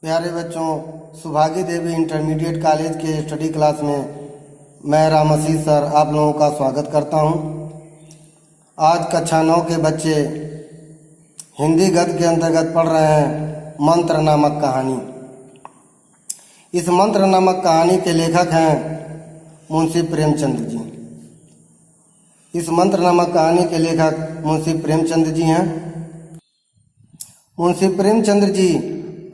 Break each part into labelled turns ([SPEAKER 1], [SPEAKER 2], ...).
[SPEAKER 1] प्यारे बच्चों, सुभागी देवी intermediate college के स्टडी क्लास में मैं रामसी सर आप लोगों का स्वागत करता हूं। आज कक्षा 9 के बच्चे हिंदी गद्य के अंतर्गत पढ़ रहे हैं मंत्र नामक कहानी। इस मंत्र नामक कहानी के लेखक हैं मुंशी प्रेमचंद जी। इस मंत्र नामक कहानी के लेखक मुंशी प्रेमचंद जी हैं। मुंशी प्रेमचंद जी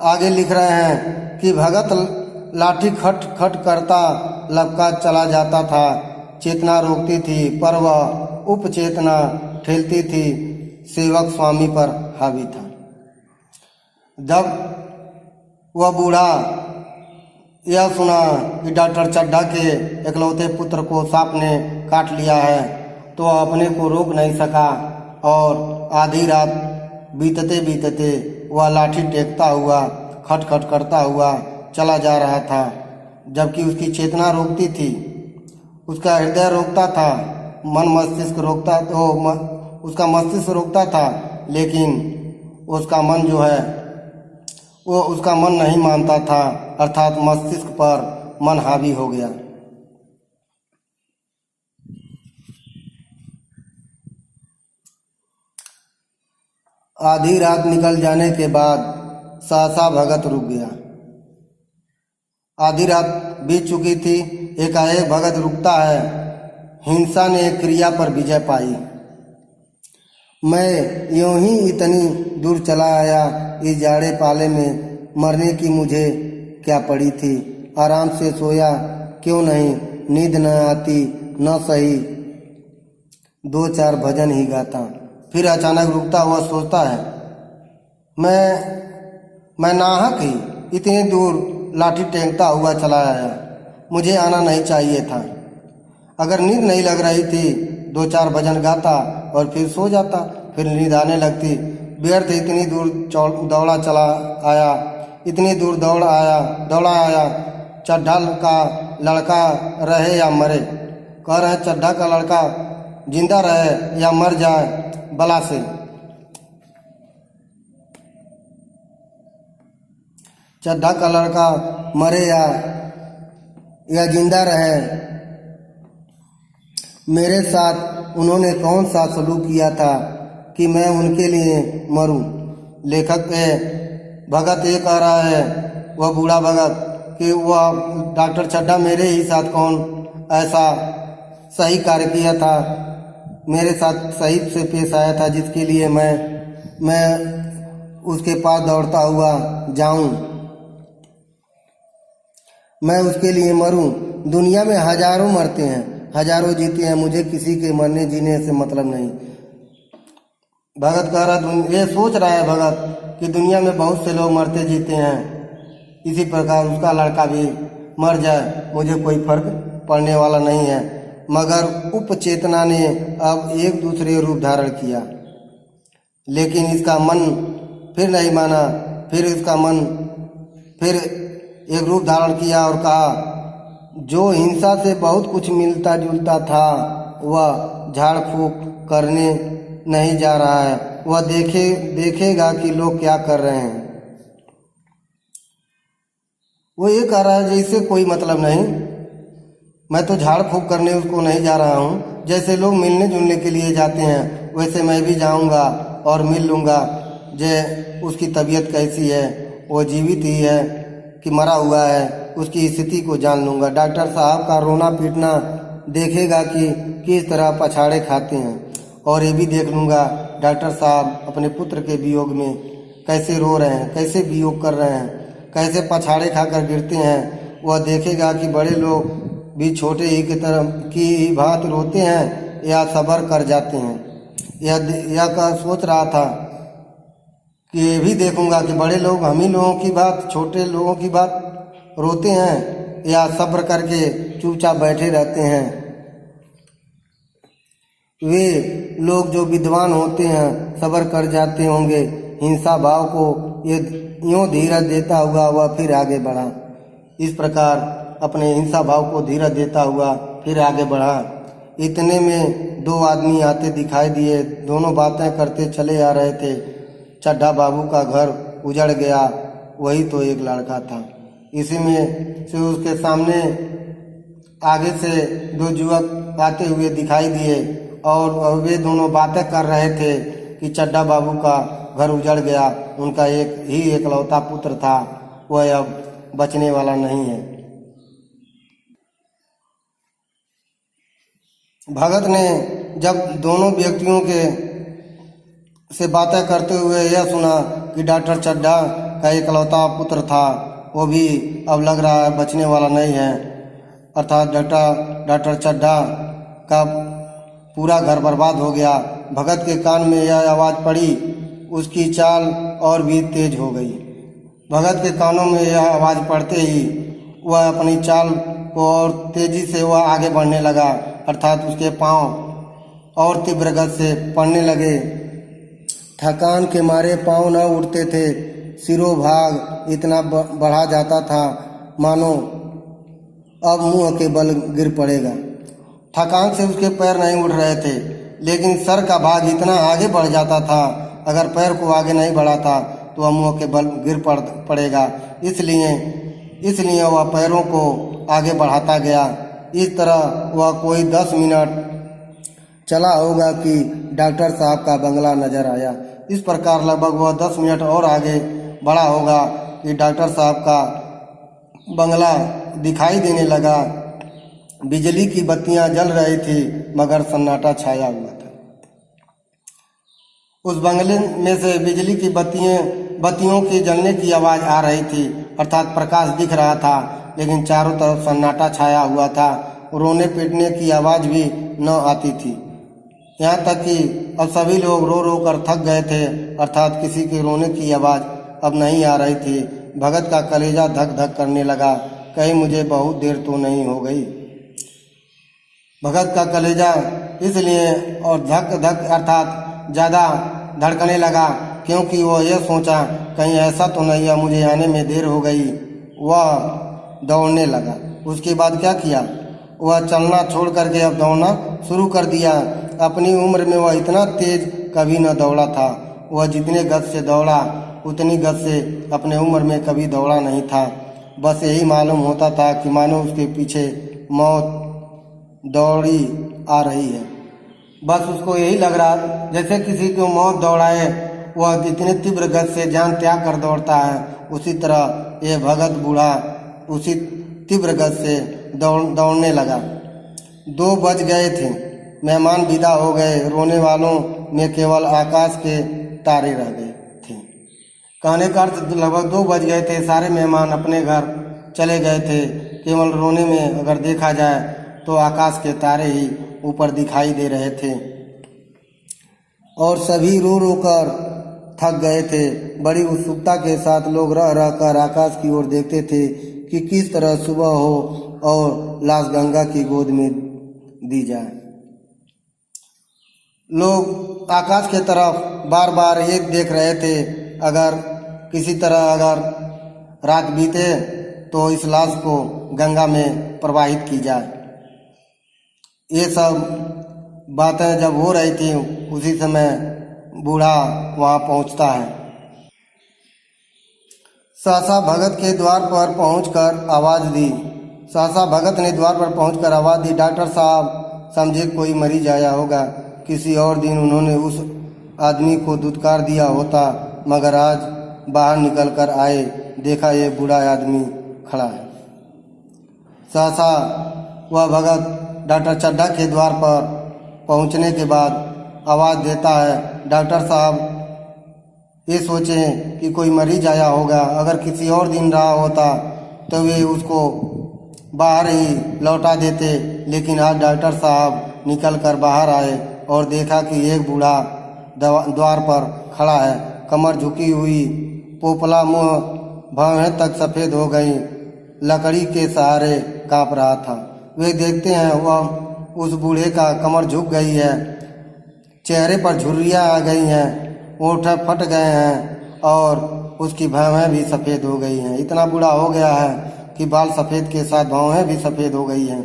[SPEAKER 1] आगे लिख रहे हैं कि भगत लाठी खट खट करता लपका चला जाता था। चेतना रोकती थी पर वह उपचेतना ठेलती थी। सेवक स्वामी पर हावी था। जब वह बूढ़ा यह सुना कि डॉक्टर चड्ढा के इकलौते पुत्र को सांप ने काट लिया है तो वह अपने को रोक नहीं सका और आधी रात बीतते बीतते वह लाठी टेकता हुआ खटखट करता हुआ चला जा रहा था। जबकि उसकी चेतना रोकती थी, उसका हृदय रोकता था, मन मस्तिष्क रोकता तो उसका मस्तिष्क रोकता था, लेकिन उसका मन जो है वो उसका मन नहीं मानता था, अर्थात मस्तिष्क पर मन हावी हो गया। आधी रात निकल जाने के बाद सहसा भगत रुक गया। आधी रात बीत चुकी थी, एकाएक भगत रुकता है। हिंसा ने क्रिया पर विजय पाई। मैं यूं ही इतनी दूर चला आया, इस जाड़े पाले में मरने की मुझे क्या पड़ी थी। आराम से सोया क्यों नहीं, नींद न आती न सही, 2-4 भजन ही गाता। फिर अचानक रुकता हुआ सोचता है, मैं नाहक ही इतनी दूर लाठी टेंगता हुआ चला आया। मुझे आना नहीं चाहिए था। अगर नींद नहीं लग रही थी 2-4 भजन गाता और फिर सो जाता, फिर नींद आने लगती। व्यर्थ इतनी दूर दौड़ा चला आया, इतनी दूर दौड़ा आया। चड्ढा का लड़का रहे या मरे, कह रहे चड्ढा का लड़का जिंदा रहे या मर जाए बला से। चड्ढा का लड़का मरे या जिंदा रहे, मेरे साथ उन्होंने कौन सा सलूक किया था कि मैं उनके लिए मरूं। लेखक भगत ये कह रहा है, वह बूढ़ा भगत, कि वह डॉक्टर चड्ढा मेरे ही साथ कौन ऐसा सही कार्य किया था, मेरे साथ सही से पेश आया था, जिसके लिए मैं उसके पास दौड़ता हुआ जाऊं, मैं उसके लिए मरूं। दुनिया में हजारों मरते हैं, हजारों जीते हैं, मुझे किसी के मरने जीने से मतलब नहीं। भगत कह रहा, ये सोच रहा है भगत कि दुनिया में बहुत से लोग मरते जीते हैं, इसी प्रकार उसका लड़का भी मर जाए, मुझे कोई फर्क पड़ने वाला नहीं है। मगर उपचेतना ने अब एक दूसरे रूप धारण किया, लेकिन इसका मन फिर नहीं माना। फिर इसका मन फिर एक रूप धारण किया और कहा, जो हिंसा से बहुत कुछ मिलता जुलता था वह झाड़ फूक करने नहीं जा रहा है। वह देखेगा कि लोग क्या कर रहे हैं। वो ये कह रहा है, जैसे कोई मतलब नहीं, मैं तो झाड़ फूक करने उसको नहीं जा रहा हूँ। जैसे लोग मिलने जुलने के लिए जाते हैं वैसे मैं भी जाऊँगा और मिल लूँगा। उसकी तबीयत कैसी है, वो जीवित ही है कि मरा हुआ है, उसकी स्थिति को जान लूँगा। डॉक्टर साहब का रोना पीटना देखेगा कि किस तरह पछाड़े खाते हैं, और ये भी देख लूँगा डॉक्टर साहब अपने पुत्र के वियोग में कैसे रो रहे हैं, कैसे वियोग कर रहे हैं, कैसे पछाड़े खाकर गिरते हैं। वह देखेगा कि बड़े लोग भी छोटे ही की तरह की बात रोते हैं या सब्र कर जाते हैं। यह सोच रहा था कि ये भी देखूंगा कि बड़े लोग हम ही लोगों की बात, छोटे लोगों की बात रोते हैं या सब्र करके चुपचाप बैठे रहते हैं। वे लोग जो विद्वान होते हैं सब्र कर जाते होंगे। हिंसा भाव को ये यूँ धीरज देता हुआ वह फिर आगे बढ़ा। इस प्रकार अपने हिंसा भाव को धीरज देता हुआ फिर आगे बढ़ा। इतने में 2 आदमी आते दिखाई दिए। दोनों बातें करते चले आ रहे थे। चड्ढा बाबू का घर उजड़ गया वही तो एक लड़का था। इसी में से उसके सामने आगे से दो युवक आते हुए दिखाई दिए और वे दोनों बातें कर रहे थे कि चड्ढा बाबू का घर उजड़ गया, उनका एक ही एकलौता पुत्र था, वह अब बचने वाला नहीं है। भगत ने जब दोनों व्यक्तियों के से बातें करते हुए यह सुना कि डॉक्टर चड्ढा का एकलौता पुत्र था, वो भी अब लग रहा है बचने वाला नहीं है, अर्थात डॉक्टर चड्ढा का पूरा घर बर्बाद हो गया। भगत के कान में यह आवाज़ पड़ी, उसकी चाल और भी तेज हो गई। भगत के कानों में यह आवाज़ पड़ते ही वह अपनी चाल को और तेजी से वह आगे बढ़ने लगा, अर्थात उसके पांव और तीव्र गति से पड़ने लगे। थकान के मारे पांव न उठते थे, सिरों भाग इतना बढ़ा जाता था मानो अब मुंह के बल गिर पड़ेगा। थकान से उसके पैर नहीं उठ रहे थे, लेकिन सर का भाग इतना आगे बढ़ जाता था, अगर पैर को आगे नहीं बढ़ा था तो वह मुंह के बल गिर पड़ेगा। इसलिए वह पैरों को आगे बढ़ाता गया। इस तरह वह कोई 10 मिनट चला होगा कि डॉक्टर साहब का बंगला नजर आया। इस प्रकार लगभग वह 10 मिनट और आगे बढ़ा होगा कि डॉक्टर साहब का बंगला दिखाई देने लगा। बिजली की बत्तियां जल रही थी, मगर सन्नाटा छाया हुआ था। उस बंगले में से बिजली की बत्तियों की जलने की आवाज आ रही थी, अर्थात प्रकाश दिख रहा था, लेकिन चारों तरफ सन्नाटा छाया हुआ था। रोने पीटने की आवाज भी न आती थी। यहाँ तक कि अब सभी लोग रो रो कर थक गए थे, अर्थात किसी के रोने की आवाज अब नहीं आ रही थी। भगत का कलेजा धक धक करने लगा, कहीं मुझे बहुत देर तो नहीं हो गई। भगत का कलेजा इसलिए और धक धक अर्थात ज़्यादा धड़कने लगा क्योंकि वह यह सोचा कहीं ऐसा तो नहीं है मुझे आने में देर हो गई। वह दौड़ने लगा। उसके बाद क्या किया, वह चलना छोड़ करके अब दौड़ना शुरू कर दिया। अपनी उम्र में वह इतना तेज कभी न दौड़ा था। वह जितने गति से दौड़ा उतनी गति से अपने उम्र में कभी दौड़ा नहीं था। बस यही मालूम होता था कि मानो उसके पीछे मौत दौड़ी आ रही है। बस उसको यही लग रहा जैसे किसी को मौत दौड़ाए, वह जितने तीव्र गति से जान त्याग कर दौड़ता है, उसी तरह ये भगत बूढ़ा उसी तीव्र गति से दौड़ने लगा। 2 बज गए थे, मेहमान विदा हो गए, रोने वालों में केवल आकाश के तारे रह गए थे। कहने का अर्थ लगभग 2 बज गए थे, सारे मेहमान अपने घर चले गए थे। केवल रोने में अगर देखा जाए तो आकाश के तारे ही ऊपर दिखाई दे रहे थे और सभी रो रो कर थक गए थे। बड़ी उत्सुकता के साथ लोग रह रह कर आकाश की ओर देखते थे कि किस तरह सुबह हो और लाश गंगा की गोद में दी जाए। लोग आकाश के तरफ बार बार ये देख रहे थे, अगर किसी तरह अगर रात बीते तो इस लाश को गंगा में प्रवाहित की जाए। ये सब बातें जब हो रही थी उसी समय बूढ़ा वहाँ पहुँचता है। सहसा भगत के द्वार पर पहुंचकर आवाज़ दी। सहसा भगत ने द्वार पर पहुंचकर आवाज़ दी, डॉक्टर साहब समझे कोई मरीज आया होगा। किसी और दिन उन्होंने उस आदमी को दुत्कार दिया होता, मगर आज बाहर निकल कर आए, देखा ये बूढ़ा आदमी खड़ा है। सहसा वह भगत डॉक्टर चड्ढा के द्वार पर पहुंचने के बाद आवाज़ देता है, डॉक्टर साहब ये सोचें कि कोई मरीज आया होगा, अगर किसी और दिन रहा होता तो वे उसको बाहर ही लौटा देते, लेकिन आज डॉक्टर साहब निकल कर बाहर आए और देखा कि एक बूढ़ा द्वार पर खड़ा है, कमर झुकी हुई, पोपला मुँह भवें तक सफ़ेद हो गई, लकड़ी के सहारे कांप रहा था। वे देखते हैं वह उस बूढ़े का कमर झुक गई है, चेहरे पर झुर्रियाँ आ गई हैं, ओठ फट गए हैं और उसकी भवें भी सफ़ेद हो गई हैं। इतना बूढ़ा हो गया है कि बाल सफ़ेद के साथ भवें भी सफ़ेद हो गई हैं।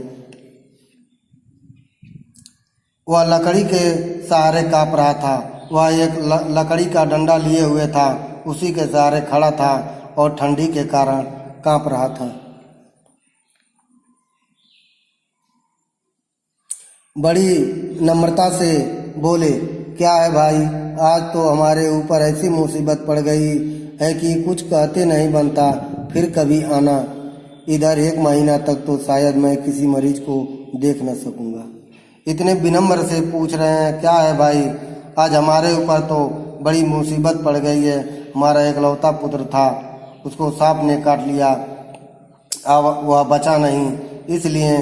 [SPEAKER 1] वह लकड़ी के सहारे काँप रहा था। वह एक लकड़ी का डंडा लिए हुए था, उसी के सहारे खड़ा था और ठंडी के कारण कांप रहा था। बड़ी नम्रता से बोले, क्या है भाई, आज तो हमारे ऊपर ऐसी मुसीबत पड़ गई है कि कुछ कहते नहीं बनता, फिर कभी आना इधर, 1 महीना तक तो शायद मैं किसी मरीज को देख न सकूंगा। इतने विनम्र से पूछ रहे हैं, क्या है भाई, आज हमारे ऊपर तो बड़ी मुसीबत पड़ गई है। हमारा एकलौता पुत्र था, उसको सांप ने काट लिया, अब वह बचा नहीं, इसलिए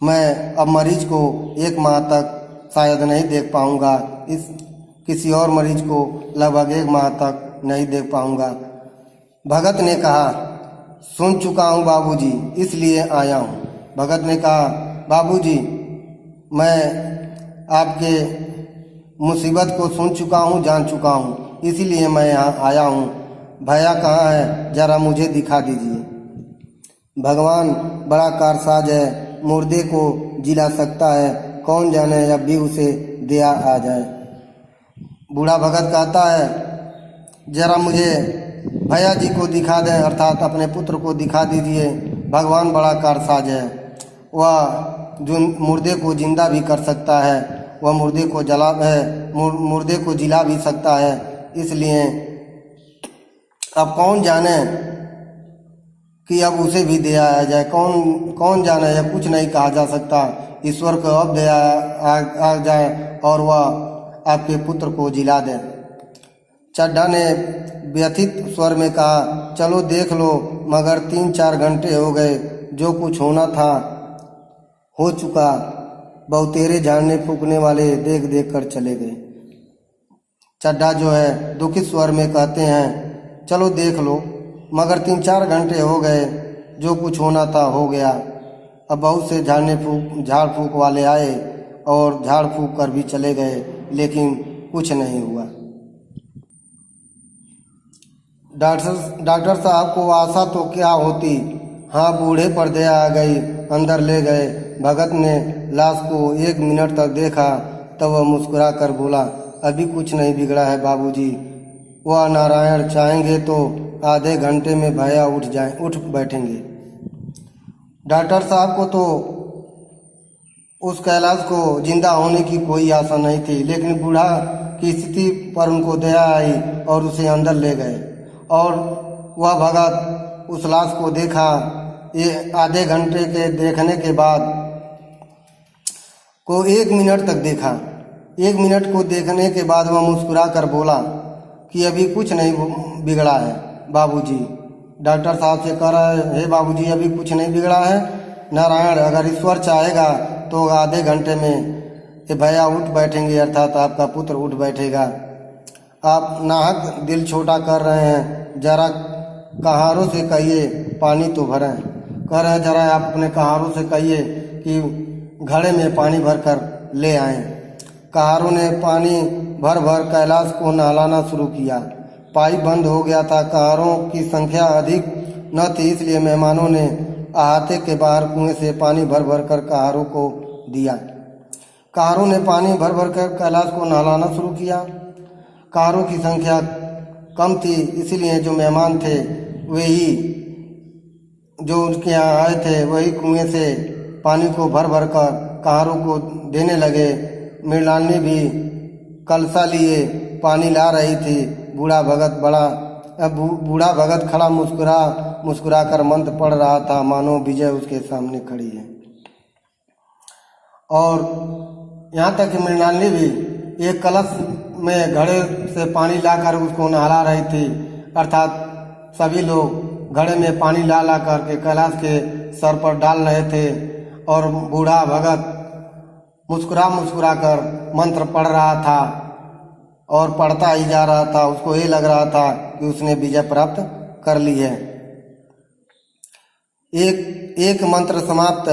[SPEAKER 1] मैं अब मरीज को 1 माह तक शायद नहीं देख पाऊंगा, इस किसी और मरीज को लगभग 1 माह तक नहीं देख पाऊंगा। भगत ने कहा, सुन चुका हूँ बाबूजी, इसलिए आया हूँ। भगत ने कहा, बाबूजी मैं आपके मुसीबत को सुन चुका हूँ, जान चुका हूँ, इसीलिए मैं यहाँ आया हूँ। भैया कहाँ है, जरा मुझे दिखा दीजिए। भगवान बड़ा कारसाज है, मुर्दे को जिला सकता है, कौन जाने अब भी उसे दया आ जाए। बूढ़ा भगत कहता है, जरा मुझे भैया जी को दिखा दें, अर्थात अपने पुत्र को दिखा दीजिए। भगवान बड़ा कारसाज है, वह जो मुर्दे को जिंदा भी कर सकता है, वह मुर्दे को जिला भी सकता है, इसलिए अब कौन जाने कि अब उसे भी दया आ जाए। कौन जाने, या कुछ नहीं कहा जा सकता। ईश्वर को अब दया आ जाए और वह आपके पुत्र को जिला दे। चड्ढा ने व्यथित स्वर में कहा, चलो देख लो, मगर 3-4 घंटे हो गए, जो कुछ होना था हो चुका। बहुतेरे झाड़ने फूकने वाले देख देख कर चले गए। चड्ढा जो है दुखित स्वर में कहते हैं, चलो देख लो, मगर 3-4 घंटे हो गए, जो कुछ होना था हो गया। अब बहुत से झाड़ फूक वाले आए और झाड़ फूक कर भी चले गए, लेकिन कुछ नहीं हुआ। डॉक्टर साहब को आशा तो क्या होती, हाँ बूढ़े पर दया आ गई, अंदर ले गए। भगत ने लाश को 1 मिनट तक देखा, तब वह मुस्कुरा कर बोला, अभी कुछ नहीं बिगड़ा है बाबूजी, वह नारायण चाहेंगे तो आधे घंटे में भैया उठ बैठेंगे। डॉक्टर साहब को तो उस कैलाश को जिंदा होने की कोई आशा नहीं थी, लेकिन बूढ़ा की स्थिति पर उनको दया आई और उसे अंदर ले गए। और वह भगत उस लाश को देखा। ये आधे घंटे के देखने के बाद को 1 मिनट तक देखा। 1 मिनट को देखने के बाद वह मुस्कुरा कर बोला कि अभी कुछ नहीं बिगड़ा है बाबूजी। डॉक्टर साहब से कह रहा है, हे बाबूजी अभी कुछ नहीं बिगड़ा है। नारायण अगर ईश्वर चाहेगा तो आधे घंटे में ये भैया उठ बैठेंगे, अर्थात आपका पुत्र उठ बैठेगा। आप नाहक दिल छोटा कर रहे हैं, जरा कहारों से कहिए पानी तो भरें। कह रहे हैं जरा आप अपने कहारों से कहिए कि घड़े में पानी भर कर ले आएं। कहारों ने पानी भर भर कैलाश को नहलाना शुरू किया। पाइप बंद हो गया था। कहारों की संख्या अधिक न थी, इसलिए मेहमानों ने अहाते के बाहर कुएं से पानी भर भर कर कहारों को दिया। कहारों ने पानी भर भर कर कैलाश को नहलाना शुरू किया। कहारों की संख्या कम थी, इसलिए जो मेहमान थे वही जो उनके यहाँ आए थे वही कुएं से पानी को भर भर कर कहारों को देने लगे। मृणालिनी भी कलसा लिए पानी ला रही थी। बूढ़ा भगत खड़ा मुस्कुरा कर मंत्र पढ़ रहा था, मानो विजय उसके सामने खड़ी है। और यहाँ तक कि मृणालिनी भी एक कलश में घड़े से पानी लाकर उसको नहला रही थी, अर्थात सभी लोग घड़े में पानी ला करके कैलाश के सर पर डाल रहे थे। और बूढ़ा भगत मुस्कुरा कर मंत्र पढ़ रहा था और पढ़ता ही जा रहा था। उसको ये लग रहा था कि उसने विजय प्राप्त कर ली है। एक मंत्र समाप्त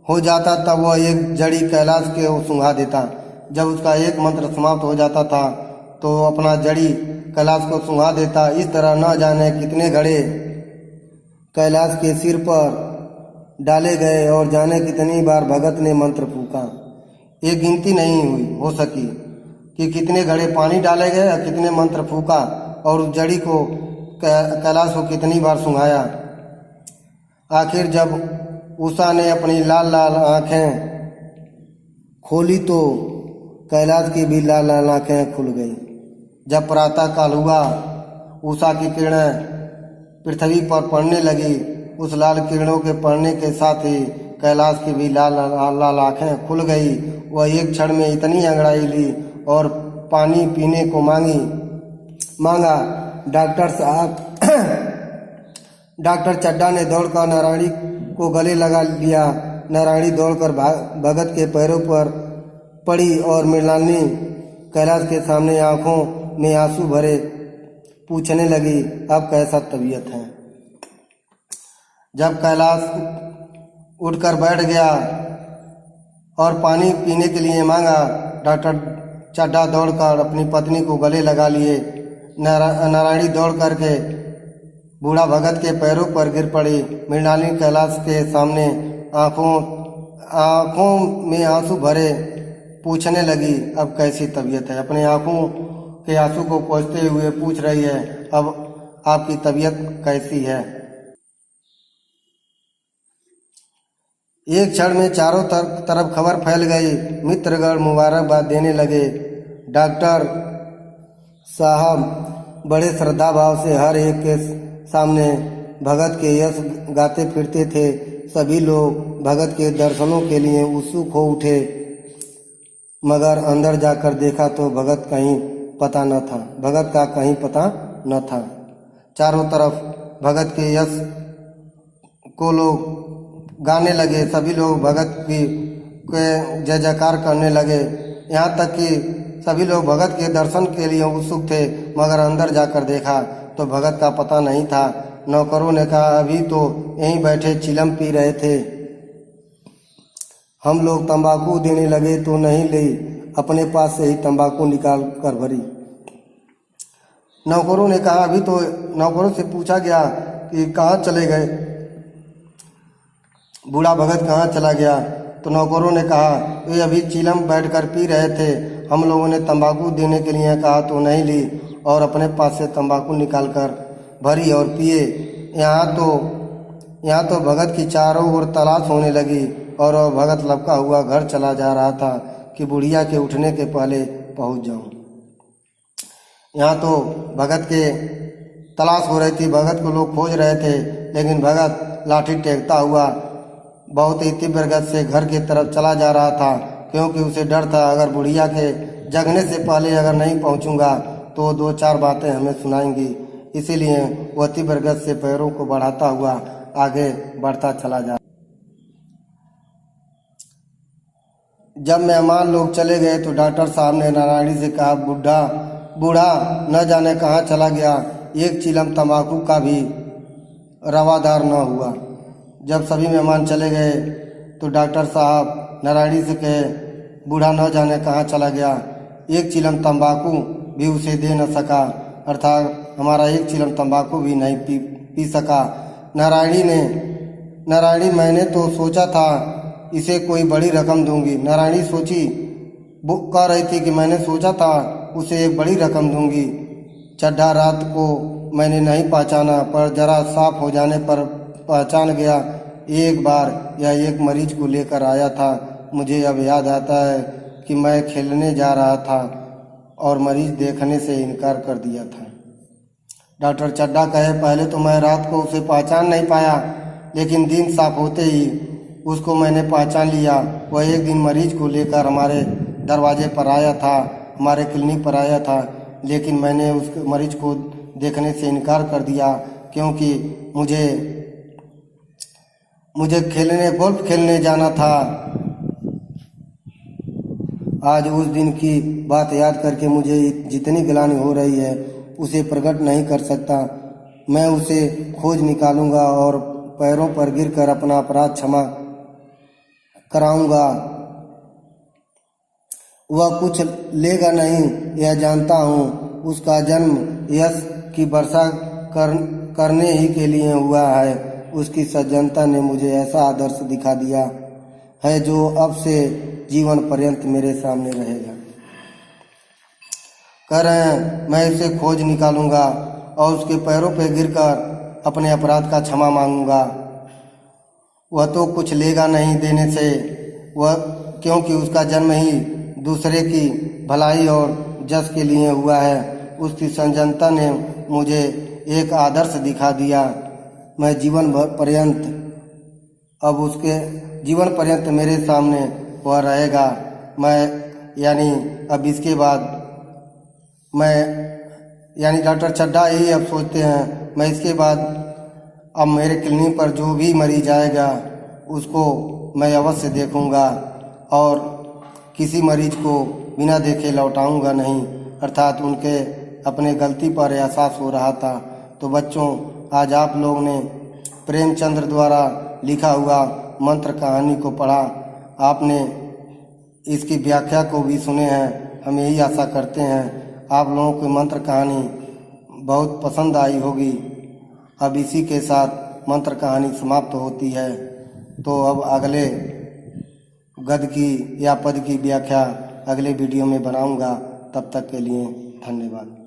[SPEAKER 1] हो जाता तब वह एक जड़ी कैलाश के सूंघा देता। जब उसका एक मंत्र समाप्त हो जाता था तो अपना जड़ी कैलाश को सूंघा देता। इस तरह न जाने कितने घड़े कैलाश के सिर पर डाले गए और जाने कितनी बार भगत ने मंत्र फूका। ये गिनती नहीं हो सकी कि कितने घड़े पानी डाले गए और कितने मंत्र फूका और उस जड़ी को कैलाश को कितनी बार सुंघाया। आखिर जब उषा ने अपनी लाल लाल आंखें खोली तो कैलाश की भी लाल लाल आंखें खुल गई। जब प्रातः काल हुआ, उषा की किरणें पृथ्वी पर पड़ने लगी। उस लाल किरणों के पड़ने के साथ ही कैलाश की भी लाल लाल आंखें खुल गई। वह एक क्षण में इतनी अंगड़ाई ली और पानी पीने को मांगा। डॉक्टर चड्ढा ने दौड़कर नारायणी को गले लगा लिया। नारायणी दौड़कर भगत के पैरों पर पड़ी और मृणालिनी कैलाश के सामने आंखों में आंसू भरे पूछने लगी, अब कैसा तबीयत है। जब कैलाश उठकर बैठ गया और पानी पीने के लिए मांगा, डॉक्टर चड्ढा दौड़कर अपनी पत्नी को गले लगा लिए। नारायणी दौड़ करके बूढ़ा भगत के पैरों पर गिर पड़ी। मृणालिनी कैलाश के सामने आंखों में आंसू भरे पूछने लगी, अब कैसी तबीयत है। अपने आंखों के आंसू को पोंछते हुए पूछ रही है, अब आपकी तबीयत कैसी है। एक क्षण में चारों तरफ खबर फैल गई। मित्रगण मुबारकबाद देने लगे। डॉक्टर साहब बड़े श्रद्धा भाव से हर एक के सामने भगत के यश गाते फिरते थे। सभी लोग भगत के दर्शनों के लिए उत्सुक हो उठे, मगर अंदर जाकर देखा तो भगत का कहीं पता न था। चारों तरफ भगत के यश को लोग गाने लगे। सभी लोग भगत की जय जयकार करने लगे। यहाँ तक कि सभी लोग भगत के दर्शन के लिए उत्सुक थे, मगर अंदर जाकर देखा तो भगत का पता नहीं था। नौकरों ने कहा, अभी तो यहीं बैठे चिलम पी रहे थे। हम लोग तंबाकू देने लगे तो नहीं ली, अपने पास से ही तंबाकू निकाल कर भरी। नौकरों ने कहा, अभी तो नौकरों से पूछा गया कि कहाँ चले गए, बूढ़ा भगत कहाँ चला गया। तो नौकरों ने कहा, वे अभी चिलम बैठकर पी रहे थे। हम लोगों ने तंबाकू देने के लिए कहा तो नहीं ली और अपने पास से तंबाकू निकालकर भरी और पिए। यहाँ तो भगत की चारों ओर तलाश होने लगी और भगत लपका हुआ घर चला जा रहा था कि बुढ़िया के उठने के पहले पहुंच जाऊं। यहाँ तो भगत के तलाश हो रही थी, भगत को लोग खोज रहे थे, लेकिन भगत लाठी टेकता हुआ बहुत ही तीव्र गति से घर की तरफ चला जा रहा था, क्योंकि उसे डर था अगर बुढ़िया के जगने से पहले अगर नहीं पहुंचूंगा तो दो चार बातें हमें सुनाएंगी। इसीलिए वह तीव्र गति से पैरों को बढ़ाता हुआ आगे बढ़ता चला जा। जब मेहमान लोग चले गए तो डॉक्टर साहब ने नारायणी से कहा, बूढ़ा न जाने कहाँ चला गया, एक चिलम तंबाकू का भी रवादार न हुआ। जब सभी मेहमान चले गए तो डॉक्टर साहब नारायणी से कहे, बूढ़ा न जाने कहाँ चला गया, एक चिलम तंबाकू भी उसे दे न सका, अर्थात हमारा एक चिलम तंबाकू भी नहीं पी सका। नारायणी मैंने तो सोचा था इसे कोई बड़ी रकम दूंगी। नारायणी कह रही थी कि मैंने सोचा था उसे एक बड़ी रकम दूंगी। चड्ढा रात को मैंने नहीं पहचाना, पर जरा साफ हो जाने पर पहचान गया। एक बार यह एक मरीज को लेकर आया था। मुझे अब याद आता है कि मैं खेलने जा रहा था और मरीज देखने से इनकार कर दिया था। डॉक्टर चड्ढा कहे, पहले तो मैं रात को उसे पहचान नहीं पाया, लेकिन दिन साफ होते ही उसको मैंने पहचान लिया। वह एक दिन मरीज को लेकर हमारे दरवाजे पर आया था, हमारे क्लिनिक पर आया था, लेकिन मैंने उस मरीज को देखने से इनकार कर दिया, क्योंकि मुझे गोल्फ खेलने जाना था। आज उस दिन की बात याद करके मुझे जितनी गिलानी हो रही है उसे प्रकट नहीं कर सकता। मैं उसे खोज निकालूंगा और पैरों पर गिरकर अपना अपराध क्षमा कराऊंगा। वह कुछ लेगा नहीं, यह जानता हूँ। उसका जन्म यश की वर्षा करने ही के लिए हुआ है। उसकी सज्जनता ने मुझे ऐसा आदर्श दिखा दिया है जो अब से जीवन पर्यंत मेरे सामने रहेगा। कह रहे हैं, मैं इसे खोज निकालूंगा और उसके पैरों पर गिरकर अपने अपराध का क्षमा मांगूंगा। वह तो कुछ लेगा नहीं देने से, वह क्योंकि उसका जन्म ही दूसरे की भलाई और जस के लिए हुआ है। उसकी संजनता ने मुझे एक आदर्श दिखा दिया। मैं जीवन भर पर्यंत अब उसके जीवन पर्यंत मेरे सामने वह रहेगा। मैं अब इसके बाद मैं डॉक्टर चड्ढा यही अब सोचते हैं, मैं इसके बाद अब मेरे क्लिनिक पर जो भी मरीज आएगा उसको मैं अवश्य देखूंगा और किसी मरीज को बिना देखे लौटाऊंगा नहीं। अर्थात उनके अपने गलती पर एहसास हो रहा था। तो बच्चों, आज आप लोग ने प्रेमचंद्र द्वारा लिखा हुआ मंत्र कहानी को पढ़ा, आपने इसकी व्याख्या को भी सुने हैं। हम यही आशा करते हैं आप लोगों को मंत्र कहानी बहुत पसंद आई होगी। अब इसी के साथ मंत्र कहानी समाप्त होती है। तो अब अगले गद्य की या पद की व्याख्या अगले वीडियो में बनाऊंगा। तब तक के लिए धन्यवाद।